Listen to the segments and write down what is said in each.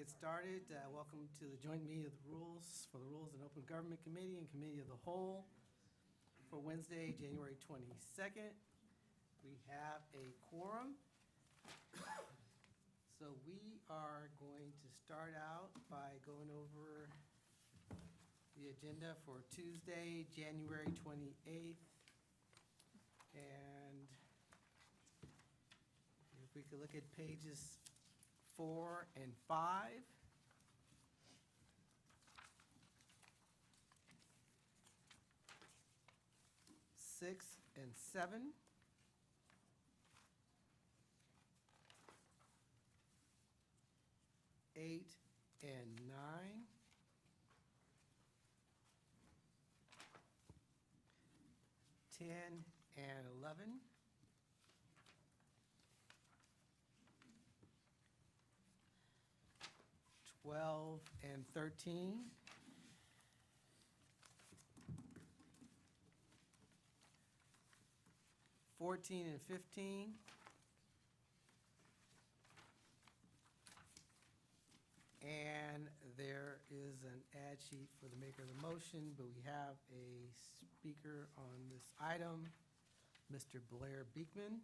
get started. Welcome to the joint meeting of the Rules for the Rules and Open Government Committee and Committee of the Whole for Wednesday, January 22nd. We have a quorum. So we are going to start out by going over the agenda for Tuesday, January 28th. And if we could look at pages 4 and 5. 6 and 7. 8 and 9. 10 and 11. 12 and 13. 14 and 15. And there is an ad sheet for the maker of the motion, but we have a speaker on this item, Mr. Blair Beekman.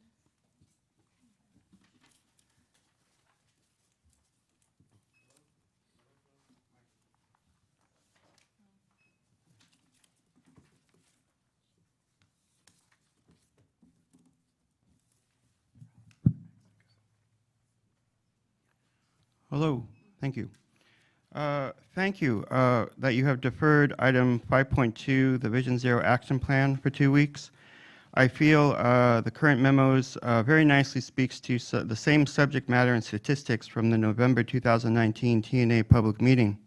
Hello, thank you. Thank you that you have deferred item 5.2, the Vision Zero Action Plan, for 2 weeks. I feel the current memos very nicely speaks to the same subject matter and statistics from the November 2019 TNA public meeting.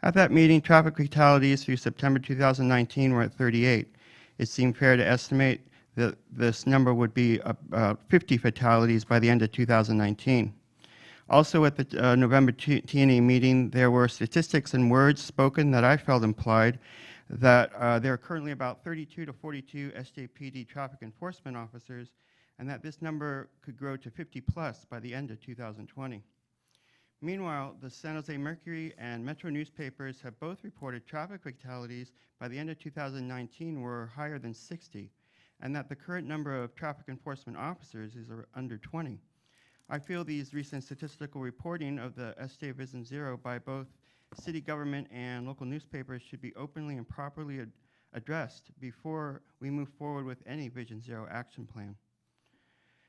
At that meeting, traffic fatalities through September 2019 were at 38. It seemed fair to estimate that this number would be about 50 fatalities by the end of 2019. Also at the November TNA meeting, there were statistics and words spoken that I felt implied that there are currently about 32 to 42 SJPD traffic enforcement officers, and that this number could grow to 50 plus by the end of 2020. Meanwhile, the San Jose Mercury and Metro newspapers have both reported traffic fatalities by the end of 2019 were higher than 60, and that the current number of traffic enforcement officers is under 20. I feel these recent statistical reporting of the SJ Vision Zero by both city government and local newspapers should be openly and properly addressed before we move forward with any Vision Zero action plan.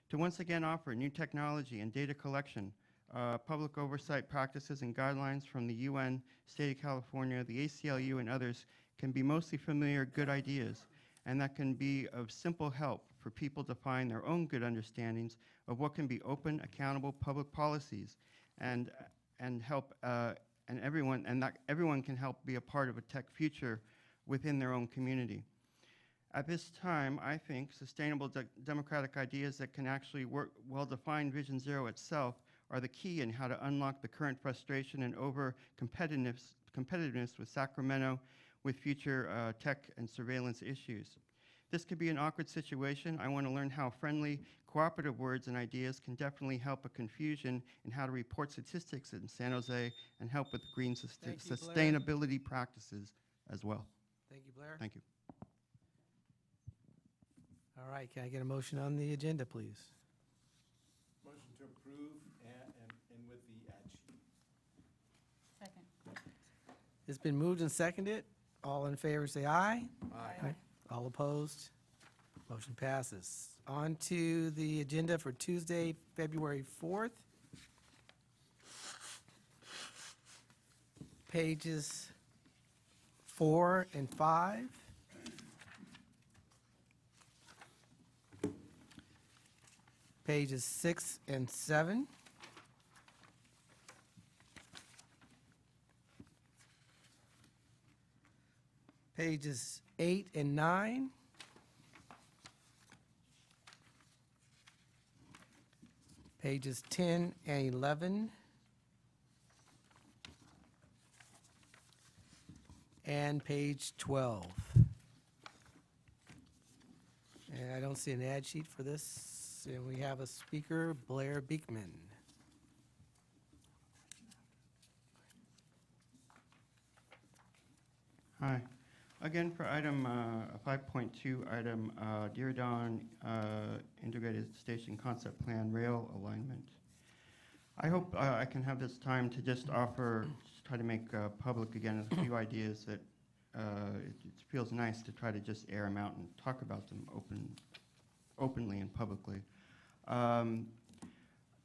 To once again offer new technology and data collection, public oversight practices and guidelines from the UN, State of California, the ACLU, and others can be mostly familiar good ideas, and that can be of simple help for people to find their own good understandings of what can be open, accountable public policies, and help and that everyone can help be a part of a tech future within their own community. At this time, I think sustainable democratic ideas that can actually work well-defined Vision Zero itself are the key in how to unlock the current frustration and over competitiveness with Sacramento with future tech and surveillance issues. This could be an awkward situation. I want to learn how friendly, cooperative words and ideas can definitely help a confusion in how to report statistics in San Jose and help with green sustainability practices as well. Thank you, Blair. Thank you. All right, can I get a motion on the agenda, please? Motion to approve and with the ad sheet. Second. It's been moved and seconded. All in favor, say aye. Aye. All opposed? Motion passes. On to the agenda for Tuesday, February 4th. Pages 4 and 5. Pages 6 and 7. Pages 8 and 9. Pages 10 and 11. And page 12. And I don't see an ad sheet for this. And we have a speaker, Blair Beekman. Hi. Again, for item 5.2, item Diridon Integrated Station Concept Plan Rail Alignment. I hope I can have this time to just offer, just try to make public again a few ideas that it feels nice to try to just air them out and talk about them openly and publicly.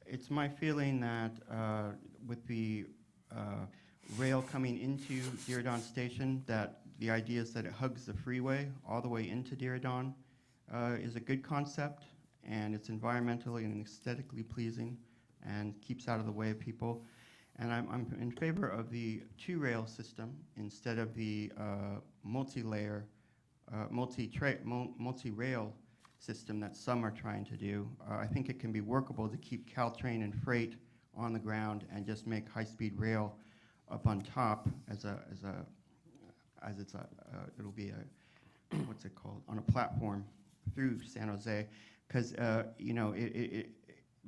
It's my feeling that with the rail coming into Diridon Station, that the idea is that it hugs the freeway all the way into Diridon is a good concept, and it's environmentally and aesthetically pleasing and keeps out of the way of people. And I'm in favor of the two-rail system instead of the multi-layer, multi-rail system that some are trying to do. I think it can be workable to keep Caltrain and freight on the ground and just make high-speed rail up on top it'll be a, what's it called, on a platform through San Jose, because you know,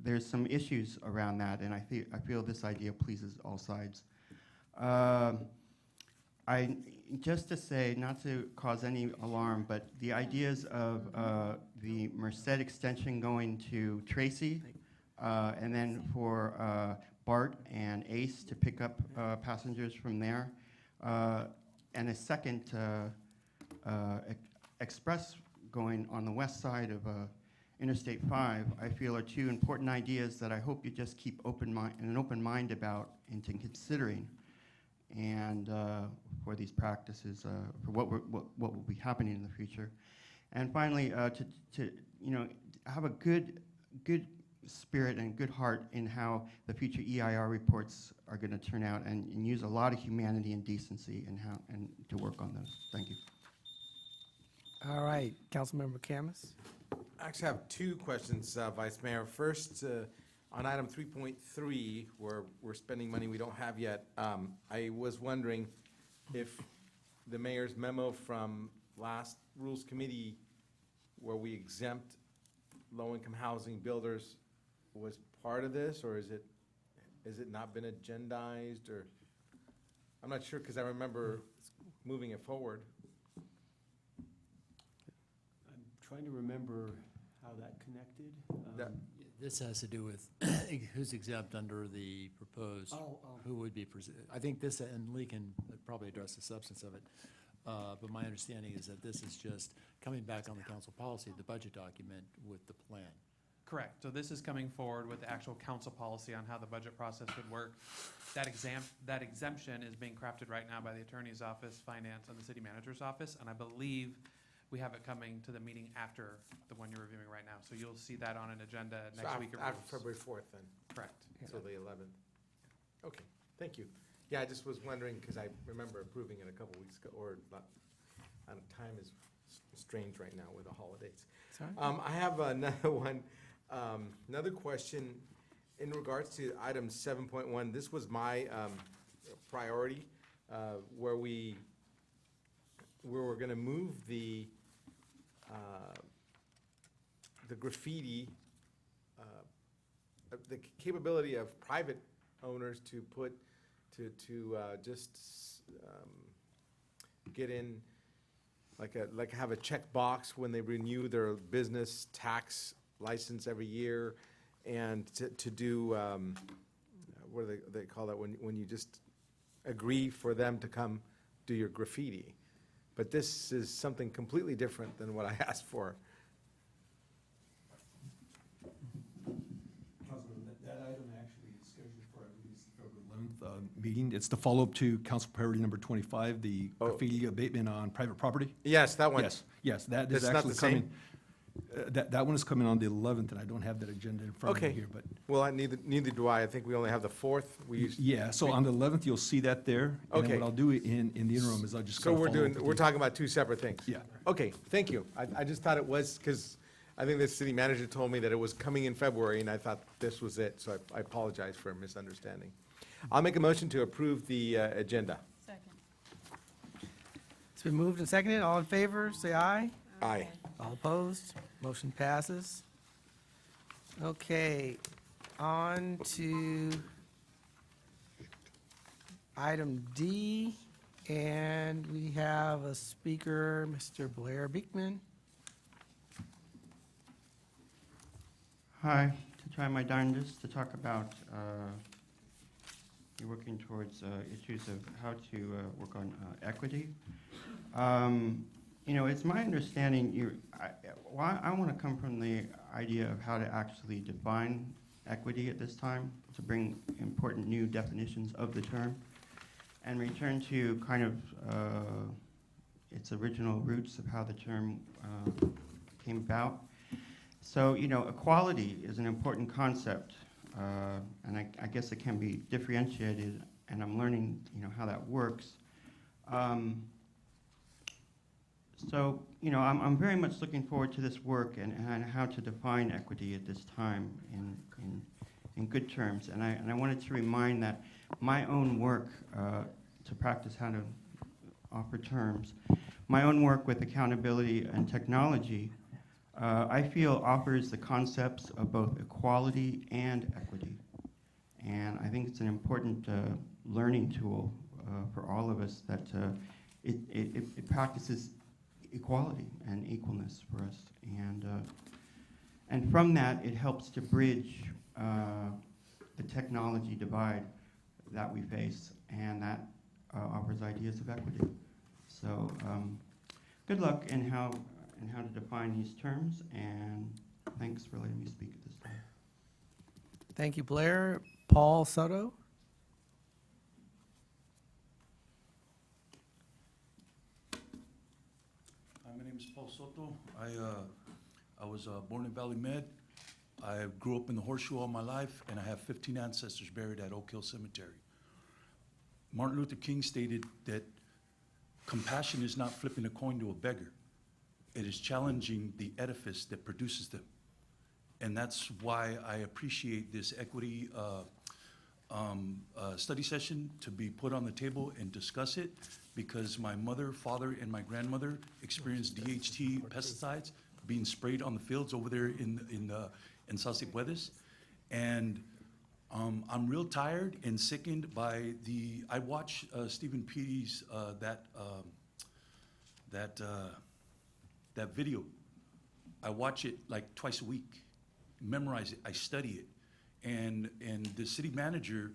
there's some issues around that, and I feel this idea pleases all sides. Just to say, not to cause any alarm, but the ideas of the Merced extension going to Tracy, and then for BART and ACE to pick up passengers from there, and a second express going on the west side of Interstate 5, I feel are two important ideas that I hope you just keep an open mind about into considering, and for these practices, for what will be happening in the future. And finally, to you know, have a good spirit and good heart in how the future EIR reports are going to turn out, and use a lot of humanity and decency in how and to work on those. Thank you. All right, Councilmember Camus. I actually have two questions, Vice Mayor. First, on item 3.3, where we're spending money we don't have yet, I was wondering if the mayor's memo from last Rules Committee, where we exempt low-income housing builders, was part of this, or is it not been agendized, or, I'm not sure, because I remember moving it forward. I'm trying to remember how that connected. That- This has to do with who's exempt under the proposed, who would be, I think this, and Lee can probably address the substance of it, but my understanding is that this is just coming back on the council policy, the budget document with the plan. Correct. So this is coming forward with the actual council policy on how the budget process would work. That exemption is being crafted right now by the attorney's office, finance, and the city manager's office, and I believe we have it coming to the meeting after the one you're reviewing right now. So you'll see that on an agenda So next week. after February 4th, then, Correct. so the 11th. Okay, thank you. Yeah, I just was wondering, because I remember approving it a couple weeks ago, or not, time is strange right now with the holidays. Sorry? I have another one, another question in regards to item 7.1. This was my priority, where we were going to move the graffiti, the capability of private owners to put, just get in, like have a check box when they renew their business tax license every year, and to do, what do they call that, when you just agree for them to come do your graffiti. But this is something completely different than what I asked for. Councilman, that item actually is scheduled for, I believe, the February 11th meeting. It's the follow-up to council priority number 25, the Oh. graffiti abatement on private property. Yes, that one. Yes, that That's is not the actually same? coming. That one is coming on the 11th, and I don't have that agenda in front of me Okay. here, but. Well, neither do I. I think we only have the 4th. We used, Yeah, so on the 11th, you'll see that there. And Okay. then what I'll do in the interim is I'll just. so kinda we're follow up doing, with we're you. talking about two separate things. Yeah. Okay, thank you. I just thought it was, because I think the city manager told me that it was coming in February, and I thought this was it, so I apologize for a misunderstanding. I'll make a motion to approve the agenda. Second. It's been moved and seconded. All in favor, say aye. Aye. All opposed? Motion passes. Okay, on to item D, And we have a speaker, Mr. Blair Beekman. Hi, to try my darndest to talk about you're working towards issues of how to work on equity. You know, it's my understanding I want to come from the idea of how to actually define equity at this time, to bring important new definitions of the term, and return to kind of its original roots of how the term came about. So, you know, equality is an important concept, and I guess it can be differentiated, and I'm learning, you know, how that works. So, you know, I'm very much looking forward to this work and how to define equity at this time in good terms. And I wanted to remind that my own work to practice how to offer terms, my own work with accountability and technology, I feel offers the concepts of both equality and equity. And I think it's an important learning tool for all of us that it practices equality and equalness for us. And from that, it helps to bridge the technology divide that we face, and that offers ideas of equity. So good luck in how to define these terms, and thanks for letting me speak at this time. Thank you, Blair. Paul Soto? Hi, my name is Paul Soto. I was born in Valley Med. I grew up in the Horseshoe all my life, and I have 15 ancestors buried at Oak Hill Cemetery. Martin Luther King stated that compassion is not flipping a coin to a beggar. It is challenging the edifice that produces them. And that's why I appreciate this equity study session to be put on the table and discuss it, because my mother, father, and my grandmother experienced DHT pesticides being sprayed on the fields over there in Salsipuedes. And I'm real tired and sickened by I watch Stephen Petey's that video. I watch it like twice a week, memorize it, I study it. And the city manager,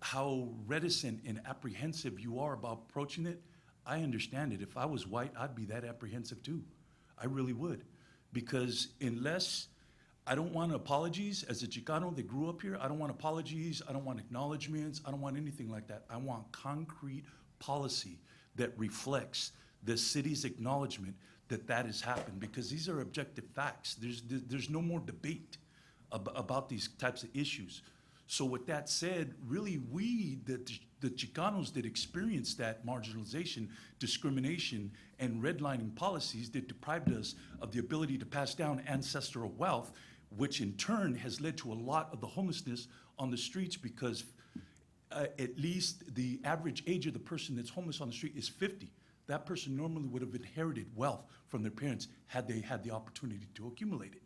how reticent and apprehensive you are about approaching it, I understand it. If I was white, I'd be that apprehensive too. I really would. Because unless, I don't want apologies as a Chicano that grew up here, I don't want apologies, I don't want acknowledgements, I don't want anything like that. I want concrete policy that reflects the city's acknowledgement that has happened, because these are objective facts. There's no more debate about these types of issues. So with that said, really we, the Chicanos that experienced that marginalization, discrimination, and redlining policies that deprived us of the ability to pass down ancestral wealth, which in turn has led to a lot of the homelessness on the streets, because at least the average age of the person that's homeless on the street is 50. That person normally would have inherited wealth from their parents had they had the opportunity to accumulate it.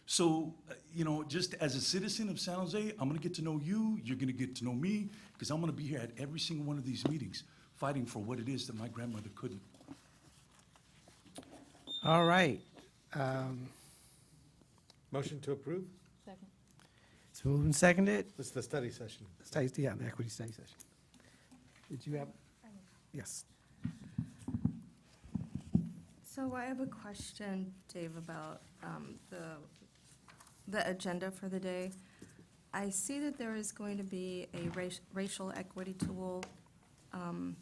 So, you know, just as a citizen of San Jose, I'm gonna get to know you, you're gonna get to know me, because I'm gonna be here at every single one of these meetings, fighting for what it is that my grandmother couldn't. All right. Motion to approve? Second. It's moved and seconded. This is the study session. Yeah, the equity study session. Did you have? Yes. So I have a question, Dave, about the agenda for the day. I see that there is going to be a racial equity tool, an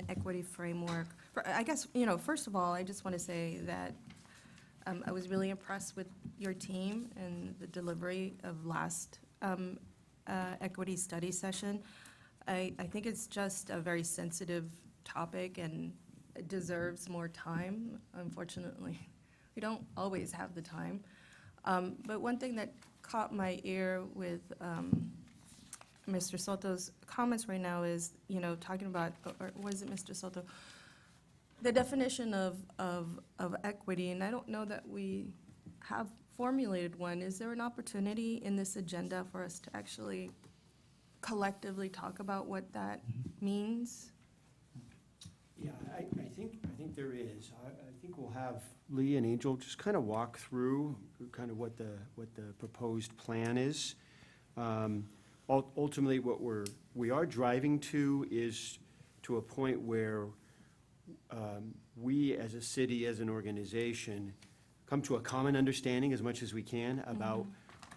equity framework. I guess, you know, first of all, I just want to say that I was really impressed with your team and the delivery of last equity study session. I think it's just a very sensitive topic, and it deserves more time. Unfortunately, we don't always have the time. But one thing that caught my ear with Mr. Soto's comments right now is, you know, talking about, or was it Mr. Soto? The definition of equity, and I don't know that we have formulated one. Is there an opportunity in this agenda for us to actually collectively talk about what that means? Yeah, I think there is. I think we'll have Lee and Angel just kind of walk through kind of what the proposed plan is. Ultimately, what we are driving to is to a point where we as a city, as an organization, come to a common understanding as much as we can about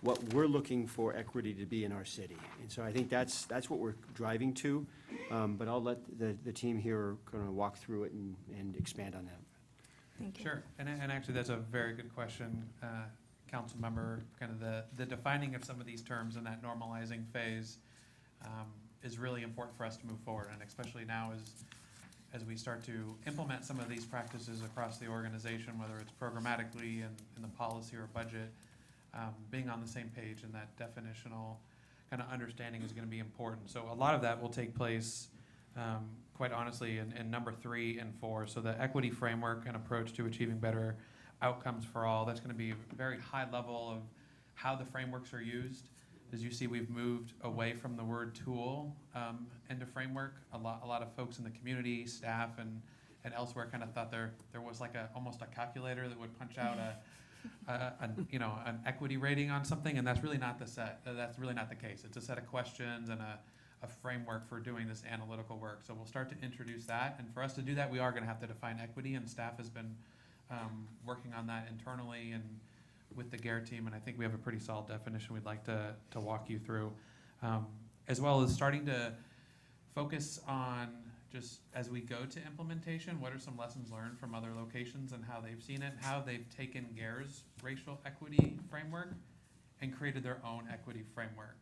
what we're looking for equity to be in our city. And so I think that's what we're driving to, but I'll let the team here kind of walk through it and expand on that. Thank you. Sure, and actually, that's a very good question, council member. Kind of the defining of some of these terms in that normalizing phase is really important for us to move forward, and especially now as we start to implement some of these practices across the organization, whether it's programmatically in the policy or budget, being on the same page and that definitional kind of understanding is going to be important. So a lot of that will take place, quite honestly, in number 3 and 4. So the equity framework and approach to achieving better outcomes for all, that's going to be a very high level of how the frameworks are used. As you see, we've moved away from the word tool into framework. A lot of folks in the community, staff, and elsewhere kind of thought there was like almost a calculator that would punch out an equity rating on something, and that's really not that's really not the case. It's a set of questions and a framework for doing this analytical work. So we'll start to introduce that, and for us to do that, we are going to have to define equity, and staff has been working on that internally and with the GARE team, and I think we have a pretty solid definition we'd like to walk you through, as well as starting to focus on, just as we go to implementation, what are some lessons learned from other locations and how they've seen it, how they've taken GARE's racial equity framework and created their own equity framework,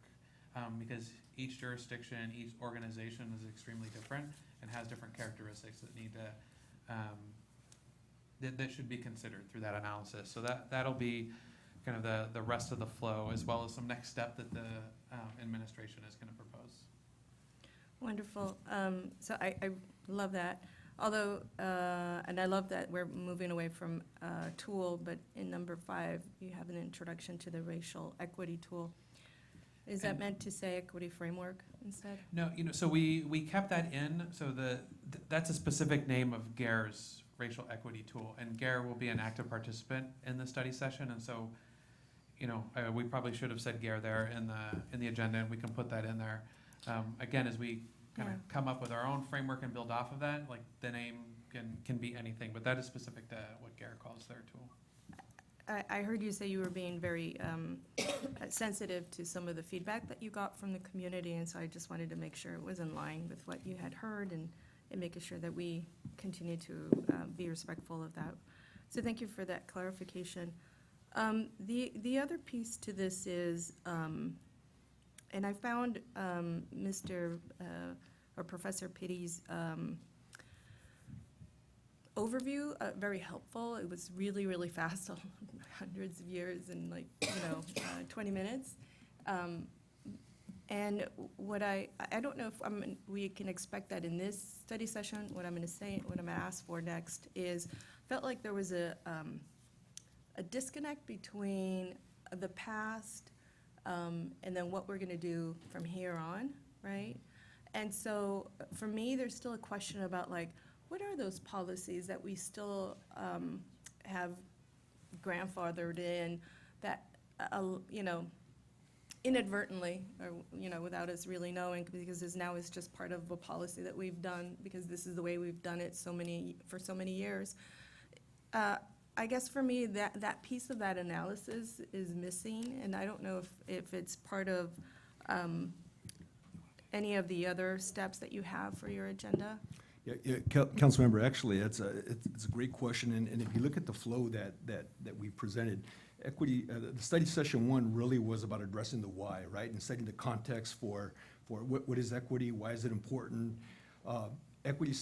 because each jurisdiction, each organization is extremely different and has different characteristics that need to that should be considered through that analysis. So that'll be kind of the rest of the flow, as well as some next step that the administration is going to propose. Wonderful. So I love that. Although, and I love that we're moving away from tool, but in number 5, you have an introduction to the racial equity tool. Is that meant to say equity framework instead? No, so we kept that in. So that's a specific name of GARE's racial equity tool, and GARE will be an active participant in the study session, and so we probably should have said GARE there in the agenda, and we can put that in there. Again, as we kind of come up with our own framework and build off of that, like the name can be anything, but that is specific to what GARE calls their tool. I heard you say you were being very sensitive to some of the feedback that you got from the community, and so I just wanted to make sure it was in line with what you had heard and making sure that we continue to be respectful of that. So thank you for that clarification. The other piece to this is, and I found Mr. or Professor Pitty's overview very helpful. It was really, really fast, hundreds of years in 20 minutes. And what I don't know if we can expect that in this study session. What I'm going to ask for next is, felt like there was a disconnect between the past and then what we're going to do from here on, right? And so for me, there's still a question about what are those policies that we still have grandfathered in that, inadvertently, or, without us really knowing, because this now is just part of a policy that we've done, because this is the way we've done it for so many years. I guess for me, that piece of that analysis is missing, and I don't know if it's part of any of the other steps that you have for your agenda. Yeah, Councilmember, actually, it's a great question, and if you look at the flow that we presented, equity, the study session 1 really was about addressing the why, right, and setting the context for what is equity, why is it important. Equity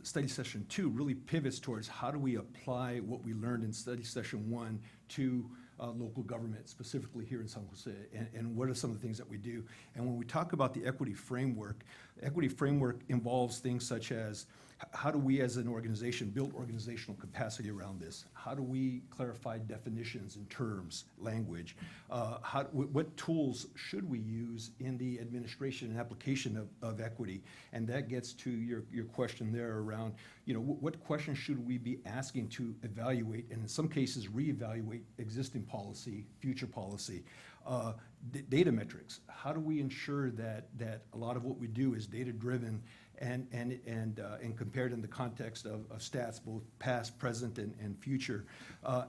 study session 2 really pivots towards how do we apply what we learned in study session 1 to local government, specifically here in San Jose, and what are some of the things that we do. And when we talk about the equity framework involves things such as how do we as an organization build organizational capacity around this? How do we clarify definitions and terms, language? What tools should we use in the administration and application of equity? And that gets to your question there around, what questions should we be asking to evaluate, and in some cases, reevaluate existing policy, future policy? Data metrics, how do we ensure that a lot of what we do is data-driven and compared in the context of stats, both past, present, and future?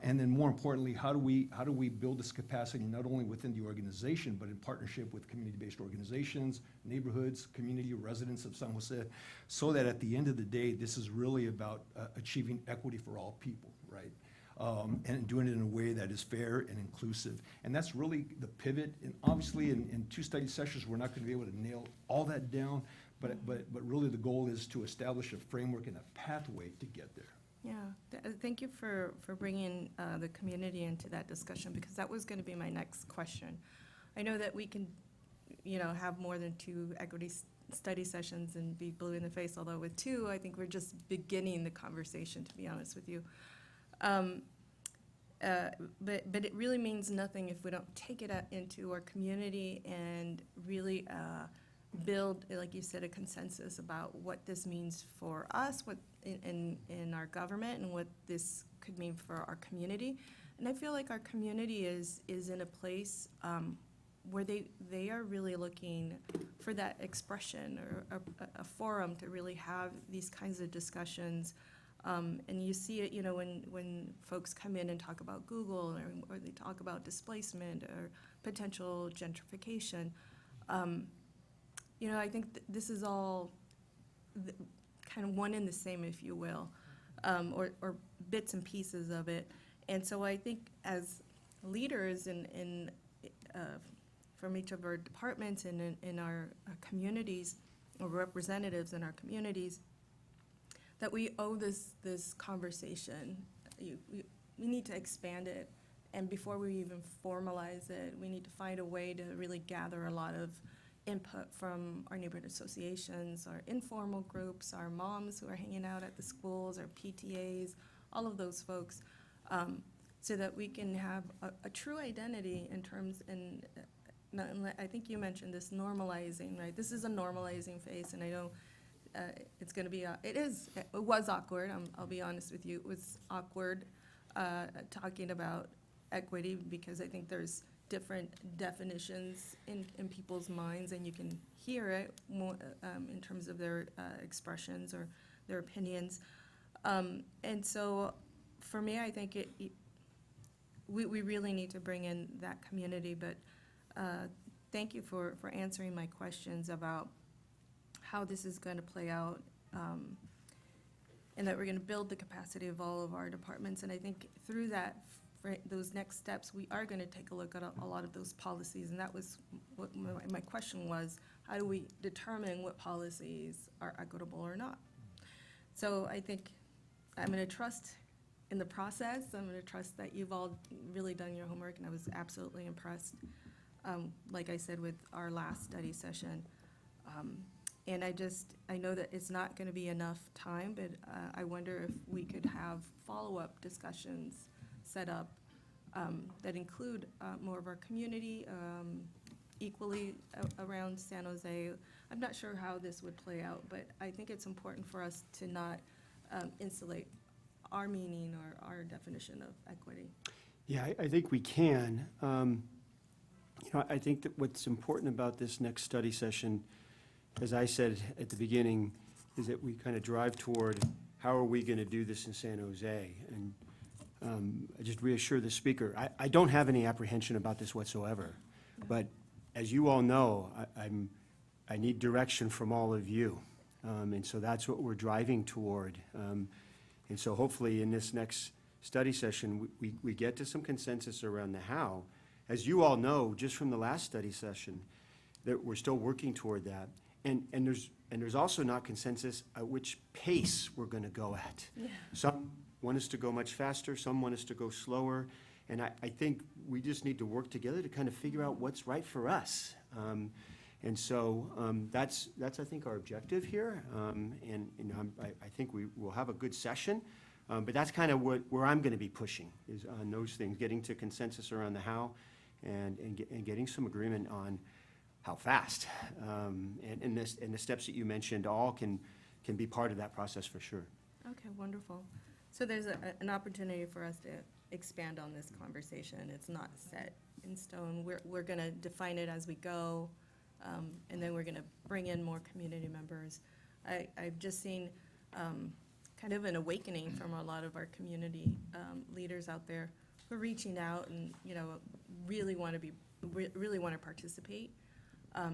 And then more importantly, how do we build this capacity not only within the organization, but in partnership with community-based organizations, neighborhoods, community residents of San Jose, so that at the end of the day, this is really about achieving equity for all people, right? And doing it in a way that is fair and inclusive. And that's really the pivot. And obviously, in 2 study sessions, we're not going to be able to nail all that down, but really the goal is to establish a framework and a pathway to get there. Yeah, thank you for bringing the community into that discussion, because that was going to be my next question. I know that we can, have more than 2 equity study sessions and be blue in the face, although with 2, I think we're just beginning the conversation, to be honest with you. But it really means nothing if we don't take it into our community and really build, like you said, a consensus about what this means for us, what in our government, and what this could mean for our community. And I feel like our community is in a place where they are really looking for that expression, or a forum to really have these kinds of discussions. And you see it, when folks come in and talk about Google, or they talk about displacement or potential gentrification. I think this is all kind of one and the same, if you will, or bits and pieces of it. And so I think as leaders from each of our departments and in our communities, or representatives in our communities, that we owe this conversation. We need to expand it, and before we even formalize it, we need to find a way to really gather a lot of input from our neighborhood associations, our informal groups, our moms who are hanging out at the schools, our PTAs, all of those folks, so that we can have a true identity in terms, and I think you mentioned this normalizing, right? This is a normalizing phase, and I know it's going to be, it was awkward, I'll be honest with you. It was awkward talking about equity, because I think there's different definitions in people's minds, and you can hear it more in terms of their expressions or their opinions. And so for me, I think we really need to bring in that community, but thank you for answering my questions about how this is going to play out, and that we're going to build the capacity of all of our departments. And I think through that, for those next steps, we are going to take a look at a lot of those policies. And that was what my question was: how do we determine what policies are equitable or not? So I think I'm going to trust in the process. I'm going to trust that you've all really done your homework, and I was absolutely impressed, like I said, with our last study session. And I know that it's not going to be enough time, but I wonder if we could have follow-up discussions set up that include more of our community, equally around San Jose. I'm not sure how this would play out, but I think it's important for us to not insulate our meaning or our definition of equity. Yeah, I think we can. I think that what's important about this next study session, as I said at the beginning, is that we kind of drive toward how are we going to do this in San Jose? And I just reassure the speaker, I don't have any apprehension about this whatsoever. But as you all know, I need direction from all of you. And so that's what we're driving toward. And so hopefully in this next study session, we get to some consensus around the how. As you all know, just from the last study session, that we're still working toward that. And there's also not consensus at which pace we're going to go at. Yeah. Some want us to go much faster, some want us to go slower, and I think we just need to work together to kind of figure out what's right for us. And so that's, I think, our objective here. And I think we will have a good session. But that's kind of where I'm going to be pushing, is on those things, getting to consensus around the how and getting some agreement on how fast. And the steps that you mentioned all can be part of that process for sure. Okay, wonderful. So there's an opportunity for us to expand on this conversation. It's not set in stone. We're going to define it as we go, and then we're going to bring in more community members. I've just seen kind of an awakening from a lot of our community leaders out there who are reaching out and, really want to participate.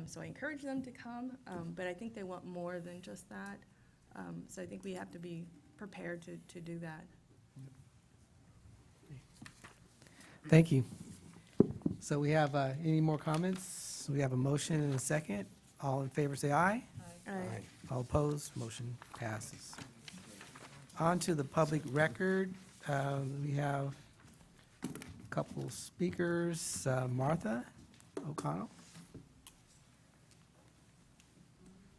So I encourage them to come, but I think they want more than just that. So I think we have to be prepared to do that. Thank you. So we have, any more comments? We have a motion and a second. All in favor, say aye. Aye. All opposed, motion passes. On to the public record. We have a couple speakers. Martha O'Connell?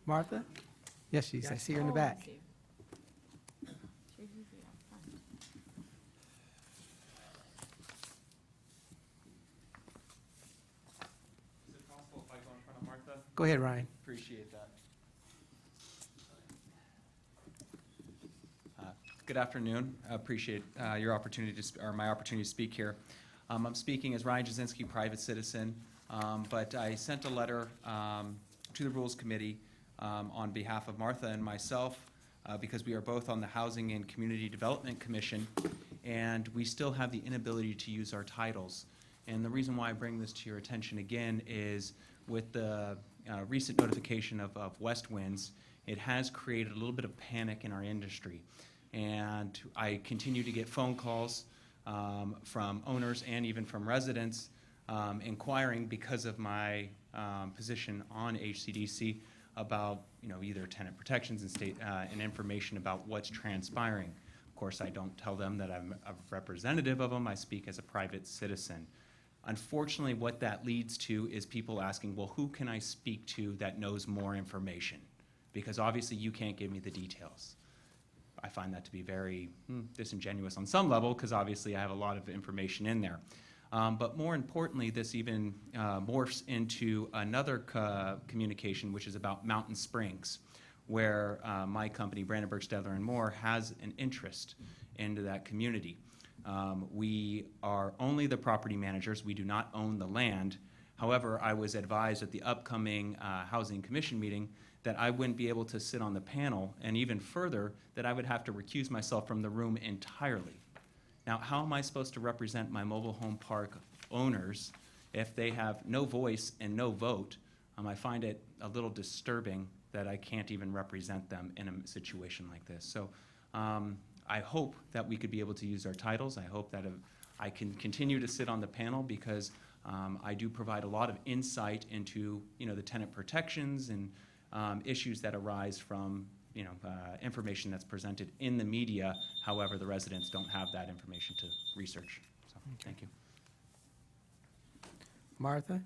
Martha? Yes, I see her in the back. Is it possible if I go in front of Martha? Go ahead, Ryan. Appreciate that. Good afternoon. I appreciate your opportunity or my opportunity to speak here. I'm speaking as Ryan Jasinski, private citizen, but I sent a letter to the Rules Committee on behalf of Martha and myself because we are both on the Housing and Community Development Commission, and we still have the inability to use our titles. And the reason why I bring this to your attention again is with the recent notification of west winds, it has created a little bit of panic in our industry. And I continue to get phone calls from owners and even from residents inquiring because of my position on HCDC about either tenant protections and state and information about what's transpiring. Of course, I don't tell them that I'm a representative of them. I speak as a private citizen. Unfortunately, what that leads to is people asking, well, who can I speak to that knows more information? Because obviously you can't give me the details. I find that to be very disingenuous on some level, because obviously I have a lot of information in there. But more importantly, this even morphs into another communication, which is about Mountain Springs, where my company, Brandenburg, Stedler & Moore, has an interest into that community. We are only the property managers. We do not own the land. However, I was advised at the upcoming Housing Commission meeting that I wouldn't be able to sit on the panel, and even further, that I would have to recuse myself from the room entirely. Now, how am I supposed to represent my mobile home park owners if they have no voice and no vote? I find it a little disturbing that I can't even represent them in a situation like this. So I hope that we could be able to use our titles. I hope that I can continue to sit on the panel because I do provide a lot of insight into the tenant protections and issues that arise from information that's presented in the media. However, the residents don't have that information to research. So, thank you. Martha?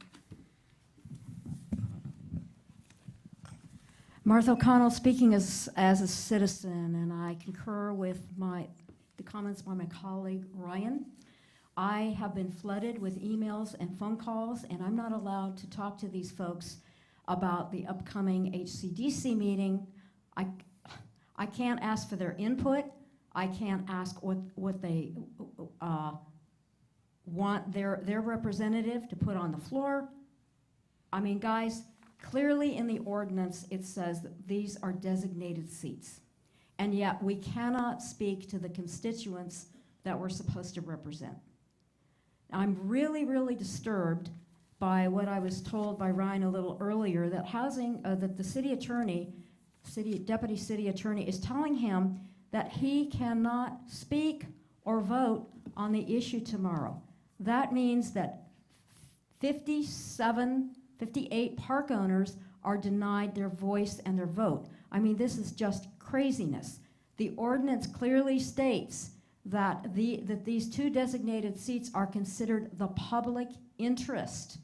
Martha O'Connell speaking as a citizen, and I concur with the comments by my colleague Ryan. I have been flooded with emails and phone calls, and I'm not allowed to talk to these folks about the upcoming HCDC meeting. I can't ask for their input. I can't ask what they want their representative to put on the floor. I mean, guys, clearly in the ordinance it says that these are designated seats, and yet we cannot speak to the constituents that we're supposed to represent. I'm really, really disturbed by what I was told by Ryan a little earlier, that that the city attorney, deputy city attorney, is telling him that he cannot speak or vote on the issue tomorrow. That means that 58 park owners are denied their voice and their vote. I mean, this is just craziness. The ordinance clearly states that these two designated seats are considered the public interest,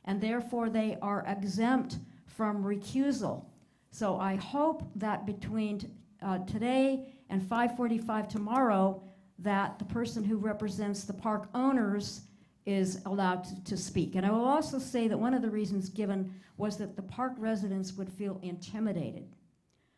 and therefore they are exempt from recusal. So I hope that between today and 5:45 tomorrow, that the person who represents the park owners is allowed to speak. And I will also say that one of the reasons given was that the park residents would feel intimidated.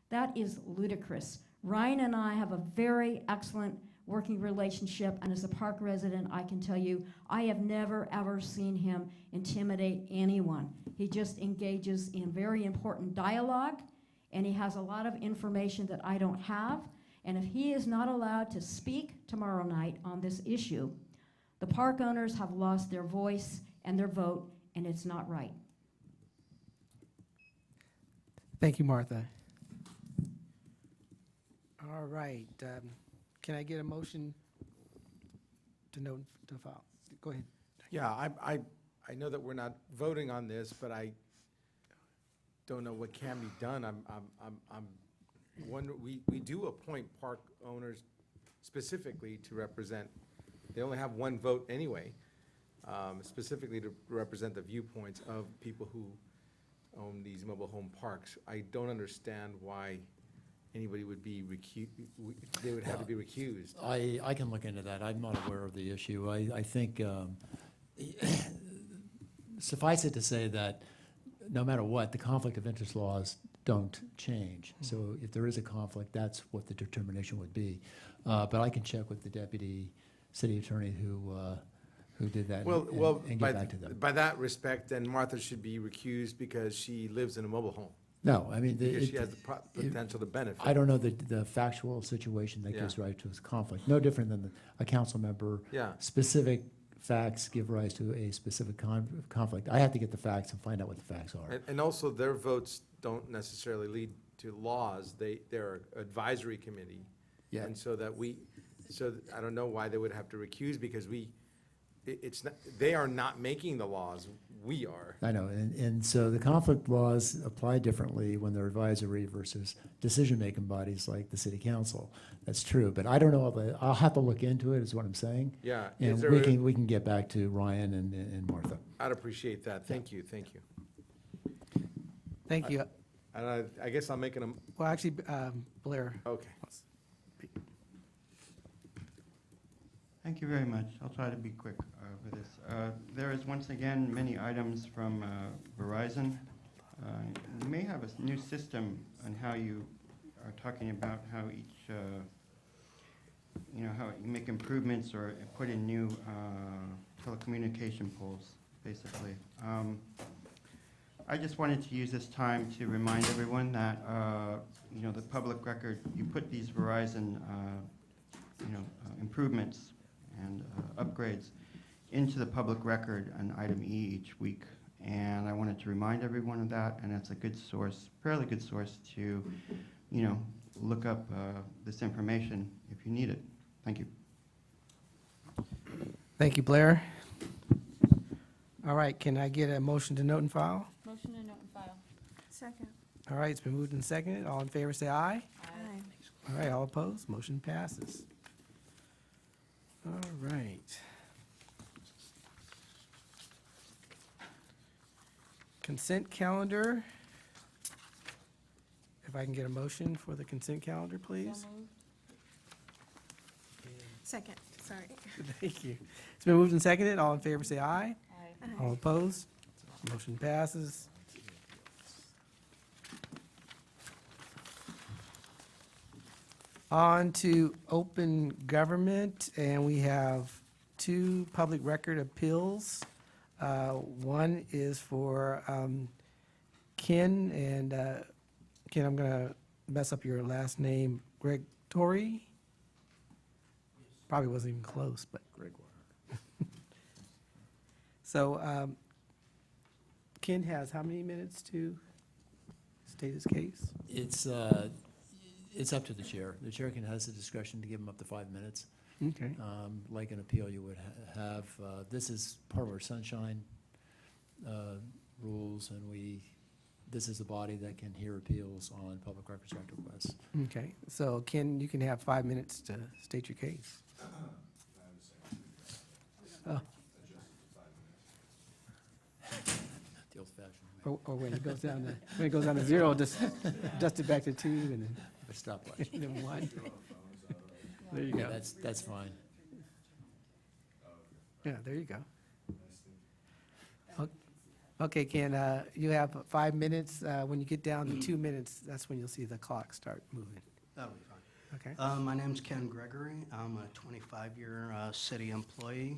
That is ludicrous. Ryan and I have a very excellent working relationship, and as a park resident, I can tell you, I have never, ever seen him intimidate anyone. He just engages in very important dialogue, and he has a lot of information that I don't have. And if he is not allowed to speak tomorrow night on this issue, the park owners have lost their voice and their vote, and it's not right. Thank you, Martha. All right, can I get a motion to note to file? Go ahead. Yeah, I know that we're not voting on this, but I don't know what can be done. I'm wondering, we do appoint park owners specifically to represent, they only have one vote anyway, specifically to represent the viewpoints of people who own these mobile home parks. I don't understand why anybody would be they would have to be recused. I can look into that. I'm not aware of the issue. I think, suffice it to say that no matter what, the conflict of interest laws don't change. So if there is a conflict, that's what the determination would be. But I can check with the deputy city attorney who did that and get back to them. By that respect, then Martha should be recused because she lives in a mobile home, No, I mean, because she has the potential to benefit. I don't know the factual situation that gives Yeah. rise to this conflict. No different than a council member. Yeah. Specific facts give rise to a specific conflict. I have to get the facts and find out what the facts are. And also, their votes don't necessarily lead to laws. They're advisory committee. Yeah. And so I don't know why they would have to recuse, because they are not making the laws, we are. I know, and so the conflict laws apply differently when they're advisory versus decision-making bodies like the city council. That's true, but I don't know, I'll have to look into it, is what I'm saying. Yeah. And Is there we can get back to Ryan and Martha. I'd appreciate that. Thank you. Thank you. And I guess I'm making them, Well, actually, Blair. okay. Thank you very much. I'll try to be quick with this. There is once again many items from Verizon. You may have a new system on how you are talking about how each, how you make improvements or put in new telecommunication poles, basically. I just wanted to use this time to remind everyone that, the public record, you put these Verizon, improvements and upgrades into the public record on item E each week. And I wanted to remind everyone of that, and it's a good source, fairly good source to, look up this information if you need it. Thank you. Thank you, Blair. All right, can I get a motion to note and file? Motion to note and file. Second. All right, it's been moved and seconded. All in favor, say aye. Aye. All right, all opposed, motion passes. All right. Consent calendar. If I can get a motion for the consent calendar, please. So moved. Second, sorry. Thank you. It's been moved and seconded. All in favor, say aye. Aye. All opposed, motion passes. On to open government, and we have two public record appeals. One is for Ken, and Ken, I'm gonna mess up your last name, Greg Torrey? Probably wasn't even close, but. So, Ken has how many minutes to state his case? It's up to the chair. The chair has the discretion to give him up to 5 minutes, Okay. like an appeal you would have. This is part of our sunshine rules, and this is the body that can hear appeals on public records act requests. Okay, so Ken, you can have 5 minutes to state your case. Oh, The old-fashioned way. Or when it goes down to zero, just adjust it back to 2 and then, A stopwatch. and then 1. There you Yeah, go. that's fine. Yeah, there you go. Okay, Ken, you have 5 minutes. When you get down to 2 minutes, that's when you'll see the clock start moving. That'll be fine. Okay? My name's Ken Gregory. I'm a 25-year city employee.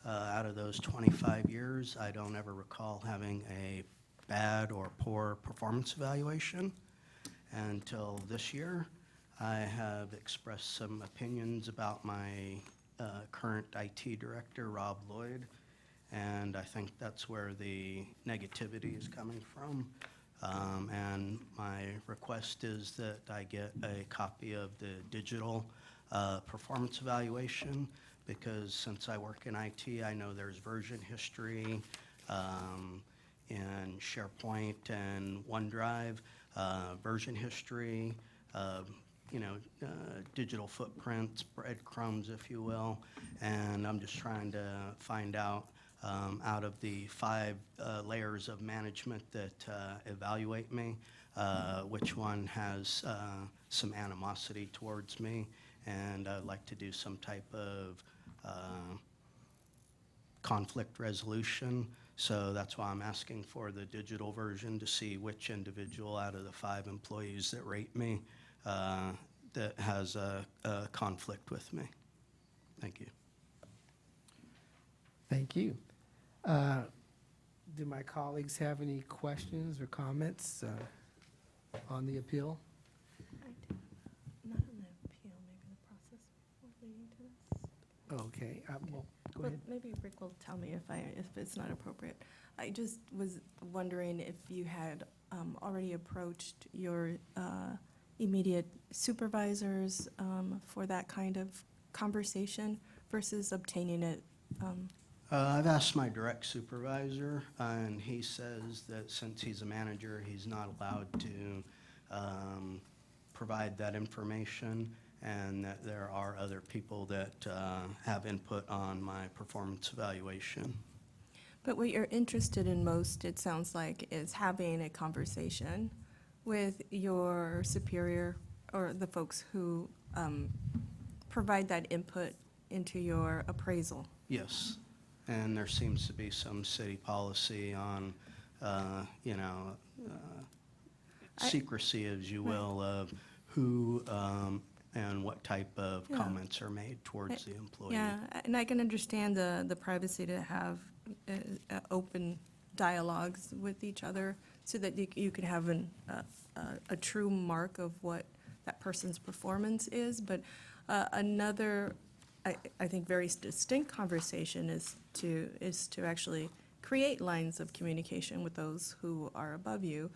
Out of those 25 years, I don't ever recall having a bad or poor performance evaluation. Until this year, I have expressed some opinions about my current IT director, Rob Lloyd, and I think that's where the negativity is coming from. And my request is that I get a copy of the digital performance evaluation, because since I work in IT, I know there's version history in SharePoint and OneDrive, version history, digital footprints, breadcrumbs, if you will. And I'm just trying to find out of the 5 layers of management that evaluate me, which one has some animosity towards me, and I'd like to do some type of conflict resolution. So that's why I'm asking for the digital version, to see which individual out of the 5 employees that rate me that has a conflict with me. Thank you. Thank you. Do my colleagues have any questions or comments on the appeal? Not on the appeal, maybe the process before leading to this. Okay, well, go Well, ahead. maybe Rick will tell me if it's not appropriate. I just was wondering if you had already approached your immediate supervisors for that kind of conversation versus obtaining it. I've asked my direct supervisor, and he says that since he's a manager, he's not allowed to provide that information, and that there are other people that have input on my performance evaluation. But what you're interested in most, it sounds like, is having a conversation with your superior or the folks who provide that input into your appraisal. Yes, and there seems to be some city policy on, secrecy, as you will, of who and what type of Yeah. comments are made towards the employee. Yeah, and I can understand the privacy to have open dialogues with each other so that you can have a true mark of what that person's performance is. But another, I think, very distinct conversation is to actually create lines of communication with those who are above you.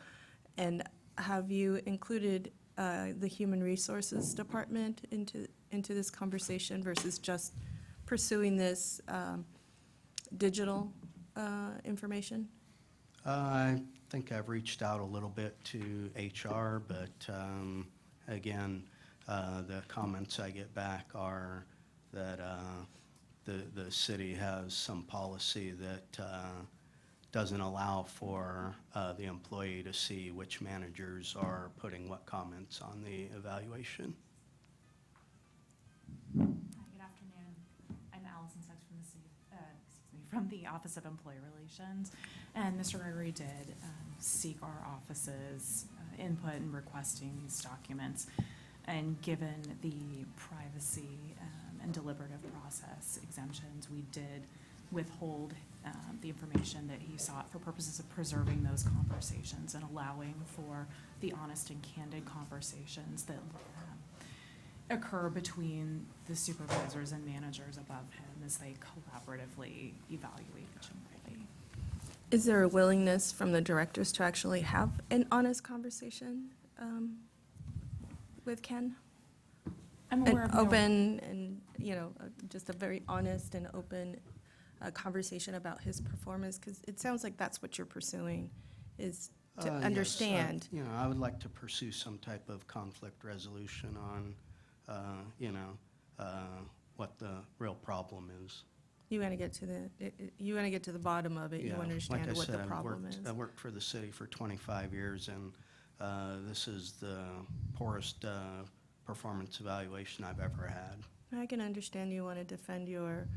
And have you included the Human Resources Department into this conversation versus just pursuing this digital information? I think I've reached out a little bit to HR, but again, the comments I get back are that the city has some policy that doesn't allow for the employee to see which managers are putting what comments on the evaluation. Good afternoon. I'm Allison Suggs from the city, from the Office of Employee Relations. And Mr. Gregory did seek our office's input in requesting these documents. And given the privacy and deliberative process exemptions, we did withhold the information that he sought for purposes of preserving those conversations and allowing for the honest and candid conversations that occur between the supervisors and managers above him as they collaboratively evaluate each employee. Is there a willingness from the directors to actually have an honest conversation with Ken? I'm aware An of no- open and, just a very honest and open conversation about his performance? Because it sounds like that's what you're pursuing, is to Yes, understand. I would like to pursue some type of conflict resolution on, what the real problem is. You want to get to the bottom of it, you Yeah, understand like I what the said, problem is. I worked for the city for 25 years, and this is the poorest performance evaluation I've ever had. I can understand you want to defend your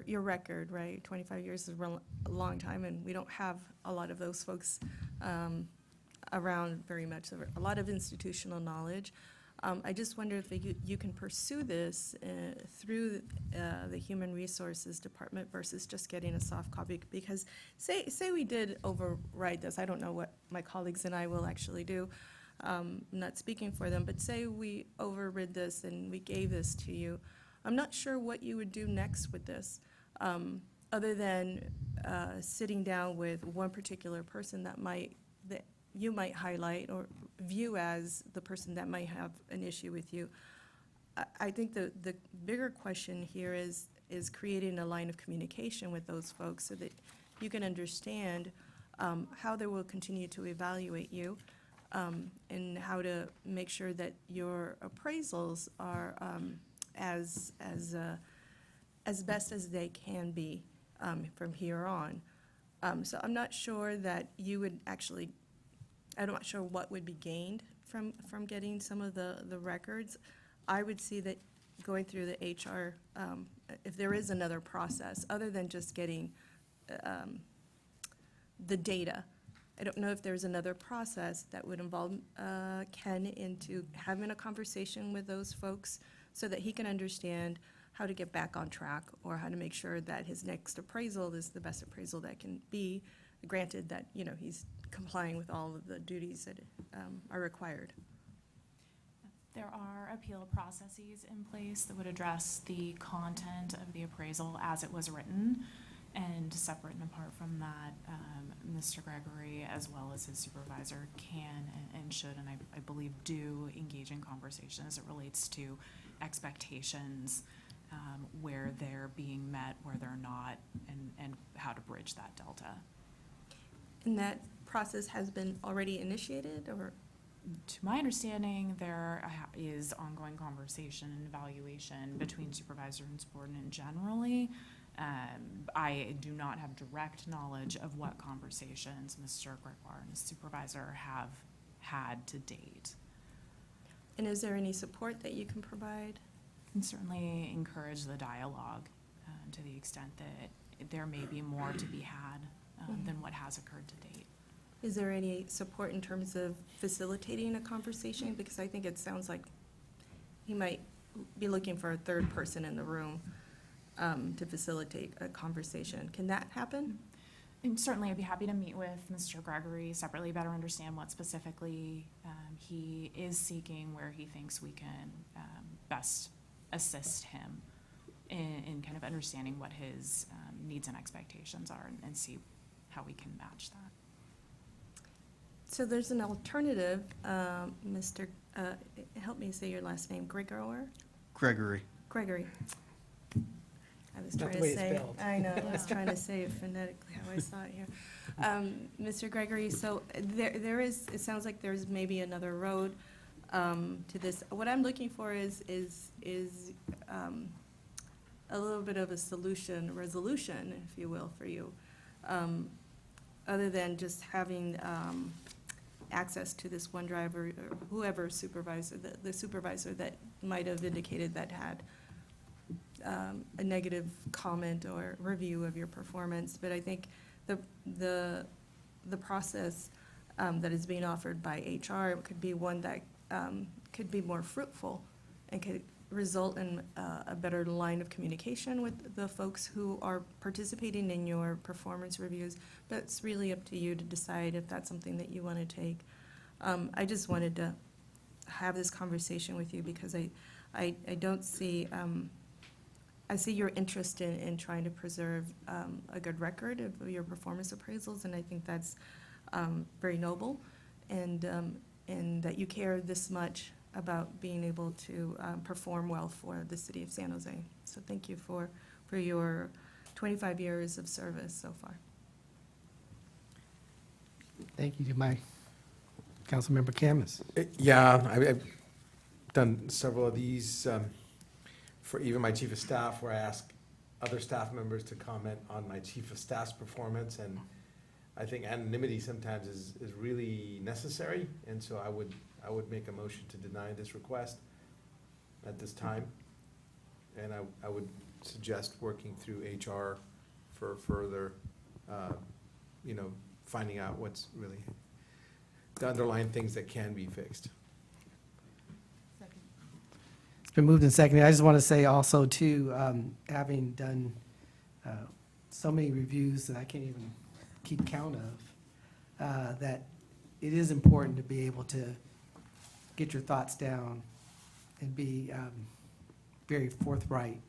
record, right? 25 years is a long time, and we don't have a lot of those folks around very much, a lot of institutional knowledge. I just wonder if you can pursue this through the Human Resources Department versus just getting a soft copy, because say we did override this, I don't know what my colleagues and I will actually do, I'm not speaking for them, but say we overrid this and we gave this to you, I'm not sure what you would do next with this, other than sitting down with one particular person that you might highlight or view as the person that might have an issue with you. I think the bigger question here is creating a line of communication with those folks so that you can understand how they will continue to evaluate you, and how to make sure that your appraisals are as best as they can be from here on. So I'm not sure that you would actually, I'm not sure what would be gained from getting some of the records. I would see that going through the HR, if there is another process, other than just getting the data. I don't know if there's another process that would involve Ken into having a conversation with those folks so that he can understand how to get back on track, or how to make sure that his next appraisal is the best appraisal that can be, granted that, he's complying with all of the duties that are required. There are appeal processes in place that would address the content of the appraisal as it was written. And separate and apart from that, Mr. Gregory, as well as his supervisor, can and should, and I believe do, engage in conversation as it relates to expectations, where they're being met, where they're not, and how to bridge that delta. And that process has been already initiated, or? To my understanding, there is ongoing conversation and evaluation between supervisor and subordinate generally. I do not have direct knowledge of what conversations Mr. Gregoire and his supervisor have had to date. And is there any support that you can provide? And certainly encourage the dialogue to the extent that there may be more to be had than what has occurred to date. Is there any support in terms of facilitating a conversation? Because I think it sounds like he might be looking for a third person in the room to facilitate a conversation. Can that happen? And certainly, I'd be happy to meet with Mr. Gregory separately, better understand what specifically he is seeking, where he thinks we can best assist him in kind of understanding what his needs and expectations are, and see how we can match that. So there's an alternative, Mr., help me say your last name, Gregoire? Gregory. Gregory. I was Not trying the to way it's say, spelled. I know, I was trying to say it phonetically, how I saw it here. Mr. Gregory, so there is, it sounds like there's maybe another road to this. What I'm looking for is a little bit of a resolution, if you will, for you, other than just having access to this OneDrive, or whoever supervisor, the supervisor that might have indicated that had a negative comment or review of your performance. But I think the process that is being offered by HR could be one that could be more fruitful and could result in a better line of communication with the folks who are participating in your performance reviews. But it's really up to you to decide if that's something that you want to take. I just wanted to have this conversation with you because I don't see, I see your interest in trying to preserve a good record of your performance appraisals, and I think that's very noble, and that you care this much about being able to perform well for the city of San Jose. So thank you for your 25 years of service so far. Thank you to my Councilmember Camus. Yeah, I've done several of these for even my chief of staff, where I ask other staff members to comment on my chief of staff's performance, and I think anonymity sometimes is really necessary, and so I would make a motion to deny this request at this time. And I would suggest working through HR for further, finding out what's really the underlying things that can be fixed. It's been moved and seconded. I just want to say also too, having done so many reviews that I can't even keep count of, that it is important to be able to get your thoughts down and be very forthright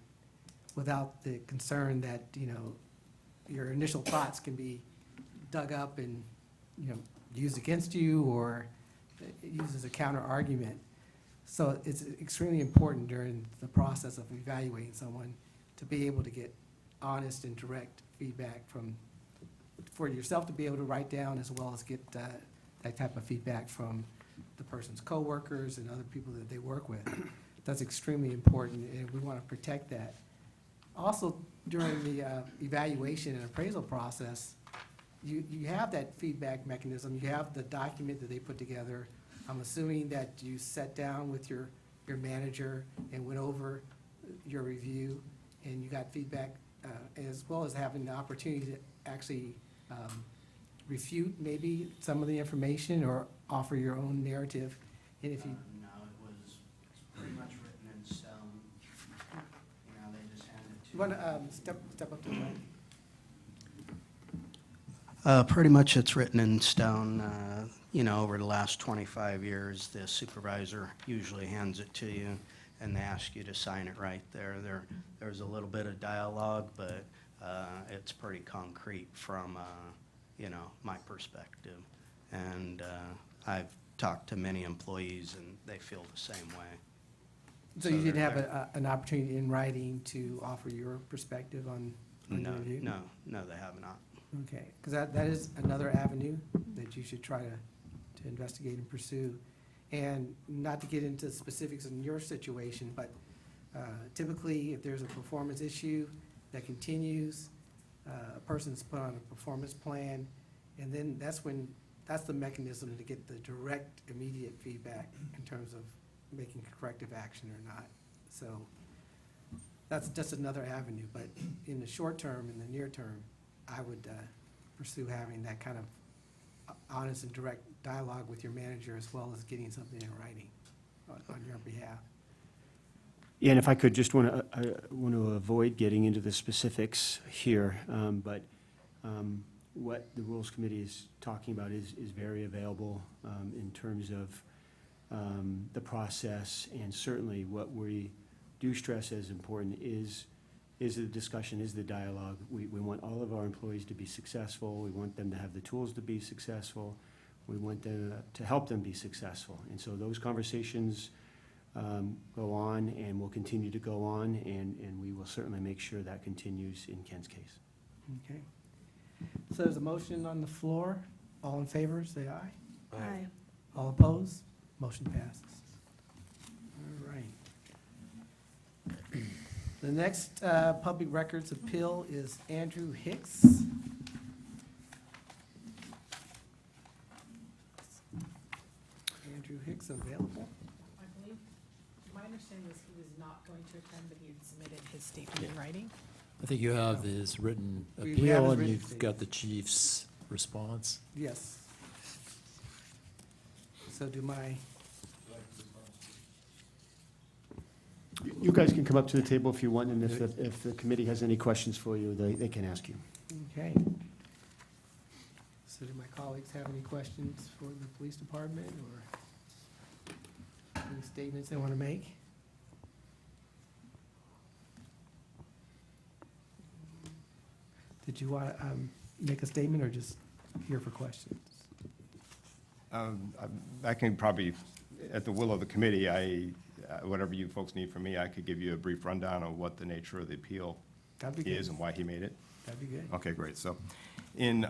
without the concern that, your initial thoughts can be dug up and, used against you or used as a counter argument. So it's extremely important during the process of evaluating someone to be able to get honest and direct feedback for yourself to be able to write down, as well as get that type of feedback from the person's coworkers and other people that they work with. That's extremely important, and we want to protect that. Also, during the evaluation and appraisal process, you have that feedback mechanism. You have the document that they put together. I'm assuming that you sat down with your manager and went over your review, and you got feedback, as well as having the opportunity to actually refute maybe some of the information or offer your own narrative. And if you, No, it was pretty much written in stone. They just handed it to you want to step up to the mic. Pretty much it's written in stone. Over the last 25 years, the supervisor usually hands it to you, and they ask you to sign it right there. There's a little bit of dialogue, but it's pretty concrete from, my perspective. And I've talked to many employees, and they feel the same way. So you didn't have an opportunity in writing to offer your perspective on No, your review? no, they have not. Okay, because that is another avenue that you should try to investigate and pursue. And not to get into specifics in your situation, but typically, if there's a performance issue that continues, a person's put on a performance plan, and then that's the mechanism to get the direct, immediate feedback in terms of making corrective action or not. So that's just another avenue, but in the short term, in the near term, I would pursue having that kind of honest and direct dialogue with your manager, as well as getting something in writing on your behalf. Yeah, and if I could, I want to avoid getting into the specifics here, but what the Rules Committee is talking about is very available in terms of the process, and certainly what we do stress as important is the discussion, is the dialogue. We want all of our employees to be successful. We want them to have the tools to be successful. We want them to help them be successful. And so those conversations go on and will continue to go on, and we will certainly make sure that continues in Ken's case. Okay. So there's a motion on the floor. All in favor, say aye. Aye. All opposed? Motion passes. All right. The next public records appeal is Andrew Hicks. Andrew Hicks available? I believe, my understanding was he was not going to attend, but he had submitted his statement in writing. I think you have this written We have appeal, his and written you've got the chief's response. Yes. So do my, You guys can come up to the table if you want, and if the committee has any questions for you, they can ask you. okay. So do my colleagues have any questions for the police department, or any statements they want to make? Did you want to make a statement, or just here for questions? I can probably, at the will of the committee, whatever you folks need from me, I could give you a brief rundown of what the nature of the appeal That'd be good. is and why he made it. That'd be good. Okay, great. So in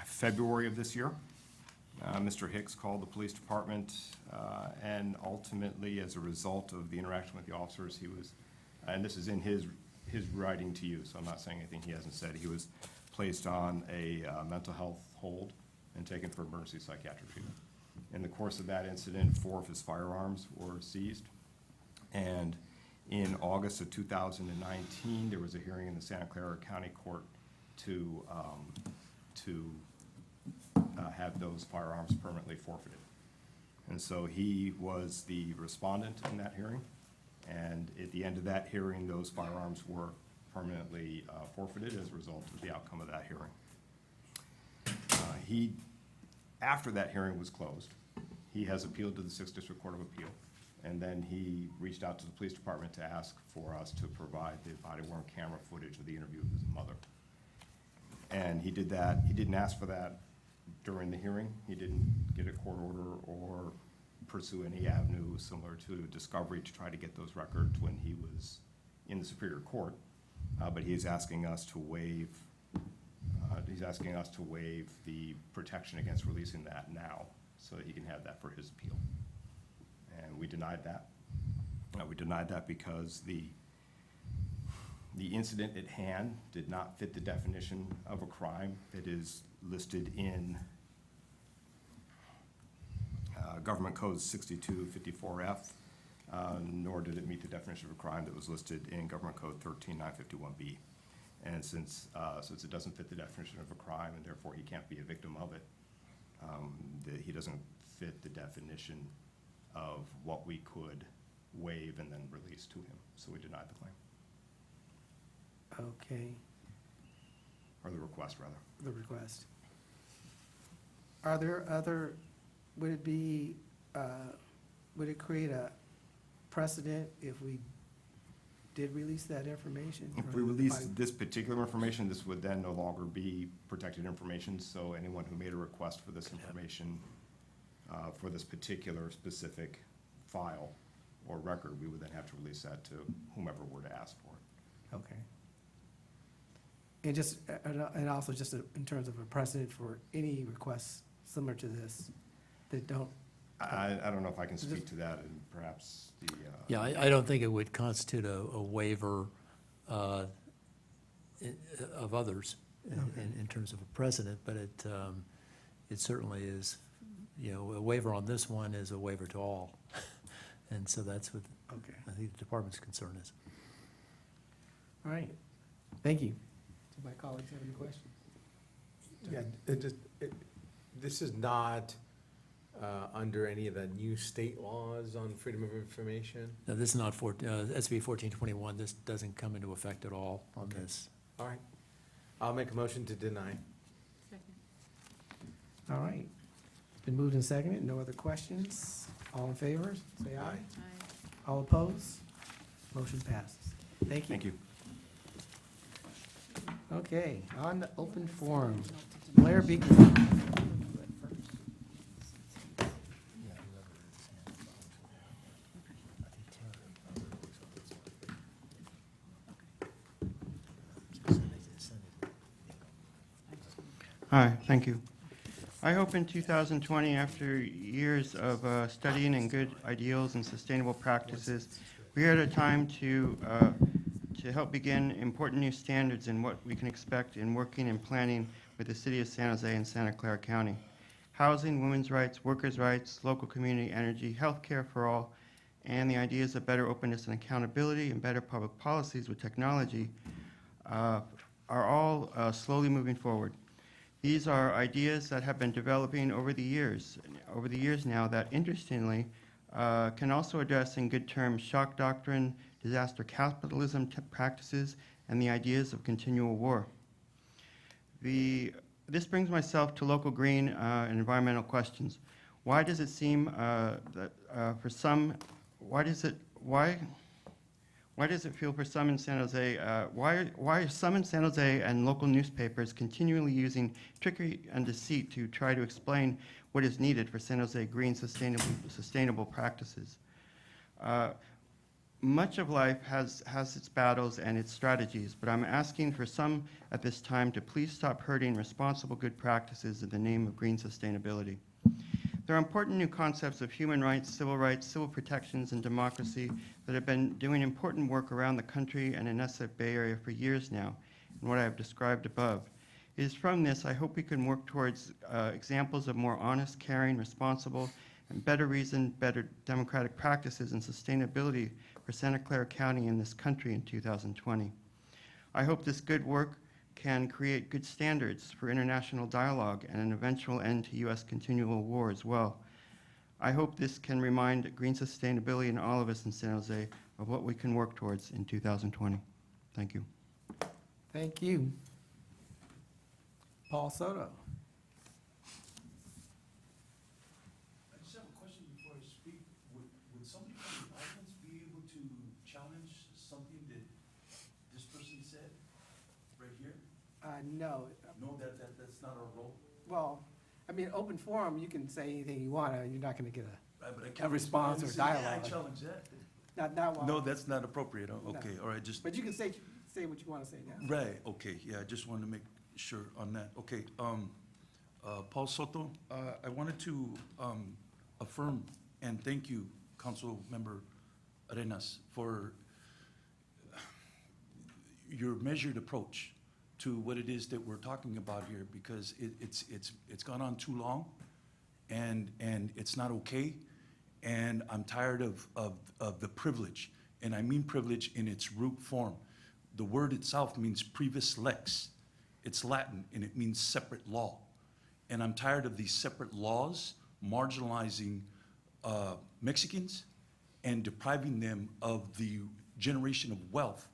February of this year, Mr. Hicks called the police department, and ultimately, as a result of the interaction with the officers, he was, and this is in his his writing to you, so I'm not saying anything he hasn't said. He was placed on a mental health hold and taken for emergency psychiatric treatment. In the course of that incident, 4 of his firearms were seized. And in August of 2019, there was a hearing in the Santa Clara County Court to have those firearms permanently forfeited. And so he was the respondent in that hearing. And at the end of that hearing, those firearms were permanently forfeited as a result of the outcome of that hearing. After that hearing was closed, he has appealed to the 6th District Court of Appeal. And then he reached out to the police department to ask for us to provide the body-worn camera footage of the interview with his mother. And he did that. He didn't ask for that during the hearing. He didn't get a court order or pursue any avenue similar to discovery to try to get those records when he was in the Superior Court. But he's asking us to waive the protection against releasing that now so that he can have that for his appeal. And we denied that. We denied that because the incident at hand did not fit the definition of a crime that is listed in Government Code 6254F, nor did it meet the definition of a crime that was listed in Government Code 13951B. And since it doesn't fit the definition of a crime and therefore he can't be a victim of it, he doesn't fit the definition of what we could waive and then release to him. So we denied the claim, Okay, or the request, rather. the request. Are there other, would it create a precedent if we did release that information? If we release this particular information, this would then no longer be protected information, so anyone who made a request for this information, for this particular specific file or record, we would then have to release that to whomever were to ask for it. Okay. And just, and also just in terms of a precedent for any requests similar to this that don't. I don't know if I can speak to that, and perhaps the. Yeah, I don't think it would constitute a waiver of others in terms of a precedent, but it certainly is, a waiver on this one is a waiver to all. And so that's what I think the department's concern is. All right, thank you. Do my colleagues have any questions? Yeah, this is not under any of the new state laws on freedom of information? No, this is not SB 1421. This doesn't come into effect at all on this. All right. I'll make a motion to deny. All right. It's been moved and seconded. No other questions? All in favor, say aye. All opposed? Motion passes. Thank you. Thank you. Okay, on the open forum, Blair Beacon. Hi, thank you. I hope in 2020, after years of studying and good ideals and sustainable practices, we are at a time to help begin important new standards in what we can expect in working and planning with the City of San Jose and Santa Clara County. Housing, women's rights, workers' rights, local community energy, healthcare for all, and the ideas of better openness and accountability and better public policies with technology are all slowly moving forward. These are ideas that have been developing over the years now that, interestingly, can also address in good terms shock doctrine, disaster capitalism practices, and the ideas of continual war. This brings myself to local green and environmental questions. Why does it seem that for some, why does it feel for some in San Jose, why are some in San Jose and local newspapers continually using trickery and deceit to try to explain what is needed for San Jose green sustainable practices? Much of life has its battles and its strategies, but I'm asking for some at this time to please stop hurting responsible good practices in the name of green sustainability. There are important new concepts of human rights, civil protections, and democracy that have been doing important work around the country and in SF Bay Area for years now, in what I have described above. It is from this I hope we can work towards examples of more honest, caring, responsible, and better reasoned, better democratic practices and sustainability for Santa Clara County and this country in 2020. I hope this good work can create good standards for international dialogue and an eventual end to U.S. continual war as well. I hope this can remind green sustainability in all of us in San Jose of what we can work towards in 2020. Thank you. Thank you. Paul Soto. I just have a question before I speak. Would somebody from the audience be able to challenge something that this person said right here? No. No, that's not our role. Well, I mean, open forum, you can say anything you want, you're not gonna get Right, but I a can't response or respond and say, dialogue. Yeah, I challenge that. Not while. No, that's not appropriate. Oh, No. okay, all right, just, But you can say what you wanna say now. right, okay, yeah, I just wanted to make sure on that. Okay, Paul Soto, I wanted to affirm and thank you, Council Member Arenas, for your measured approach to what it is that we're talking about here, because it's gone on too long, and it's not okay, and I'm tired of the privilege, and I mean privilege in its root form. The word itself means privis lex. It's Latin, and it means separate law. And I'm tired of these separate laws marginalizing Mexicans and depriving them of the generation of wealth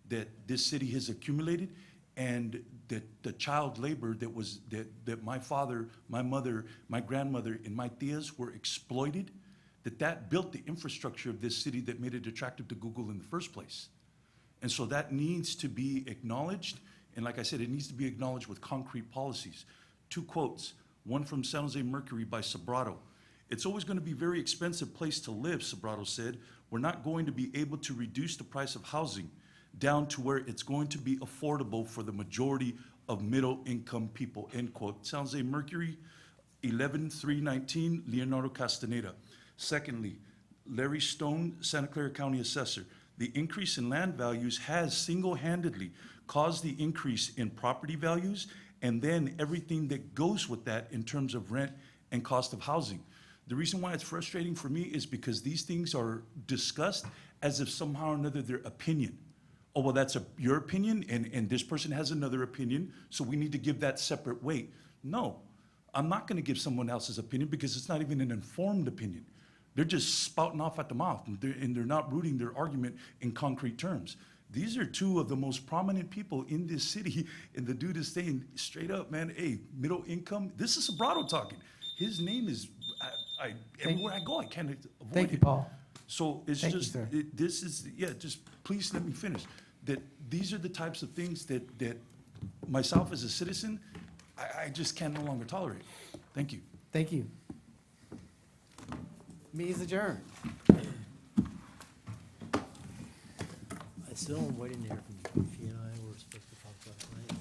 that this city has accumulated, and that the child labor that my father, my mother, my grandmother, and my tias were exploited, that built the infrastructure of this city that made it attractive to Google in the first place. And so that needs to be acknowledged, and like I said, it needs to be acknowledged with concrete policies. 2 quotes, one from San Jose Mercury by Sobrato. "It's always going to be a very expensive place to live," Sobrato said. "We're not going to be able to reduce the price of housing down to where it's going to be affordable for the majority of middle-income people," end quote. San Jose Mercury, 11/3/19, Leonardo Castaneda. Secondly, Larry Stone, Santa Clara County Assessor. "The increase in land values has single-handedly caused the increase in property values, and then everything that goes with that in terms of rent and cost of housing. The reason why it's frustrating for me is because these things are discussed as if somehow or another they're opinion. Oh, well, that's your opinion, and this person has another opinion, so we need to give that separate weight. No, I'm not gonna give someone else's opinion because it's not even an informed opinion. They're just spouting off at the mouth, and they're not rooting their argument in concrete terms. These are 2 of the most prominent people in this city, and the dude is saying straight up, man, hey, middle income, this is Sobrato talking. His name is, everywhere I go, I can't avoid it. Thank you, Paul. So it's Thank you, just, sir. just please let me finish. That these are the types of things that myself as a citizen, I just can no longer tolerate. Thank you. Thank you. Meeting is adjourned. I still am waiting to hear from you. He and I were supposed to talk about it tonight.